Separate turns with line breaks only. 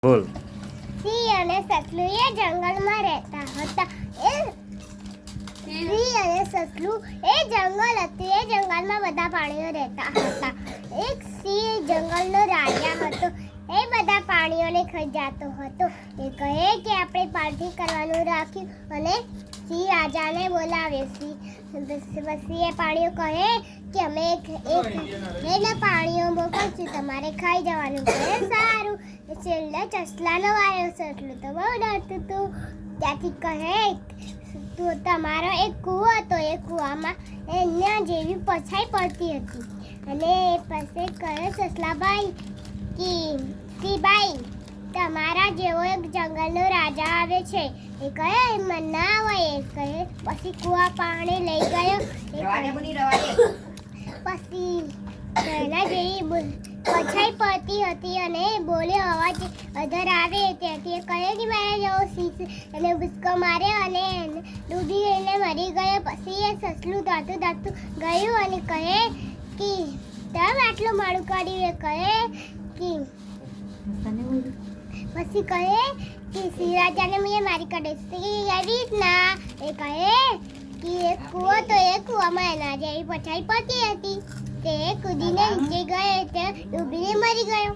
બોલ.
સિંહ અને સસલું એ જંગલમાં રહેતા હતા. સિંહ અને સસલું એ જંગલ હતું. એ જંગલમાં બધા પ્રાણીઓ રહેતા હતા. એક સિંહ જંગલનો રાજા હતો. એ બધા પ્રાણીઓને ખાઈ જતો હતો. એ કહે કે આપણે પાર્ટી કરવાનું રાખ્યું અને સિંહ રાજાને બોલાવ્યો. પછી એ પ્રાણીઓ કહે કે અમે એના પ્રાણીઓ મોકલશું, તમારે ખાઈ જવાનું. કહે સારું. છેલ્લે ચસલાનો વારો. સસલું તો બહુ ડરતું હતું. ત્યાંથી કહે તમારો એક કૂવો હતો. એ કૂવામાં એના જેવી પછાઈ પડતી હતી. અને એ પાસે કહે સસલાભાઈ કે સિંહભાઈ, તમારા જેવો એક જંગલનો રાજા આવે છે. એ કહે મને ના હોય. એ કહે પછી કૂવા પાણી લઈ ગયો. પછી એના જેવી પછાઈ પડતી હતી અને બોલ્યો, અવાજ અધર આવે ત્યાંથી. એ કહે કે મારા જેવો સિંહ એને ભૂસકો માર્યો અને ડૂબી એને મરી ગયો. પછી એ સસલું દોડતું દોડતું ગયું અને કહે કે તમે આટલું મોડું કર્યું. એ કહે કે પછી કહે કે સિંહ રાજાને મેં મારી કાઢે એવી રીતના. એ કહે કે એક કૂવો તો એ કૂવામાં એના જેવી પછાઈ પડતી હતી. તે કૂદીને નીચે ગયો તે ડૂબીને મરી ગયો.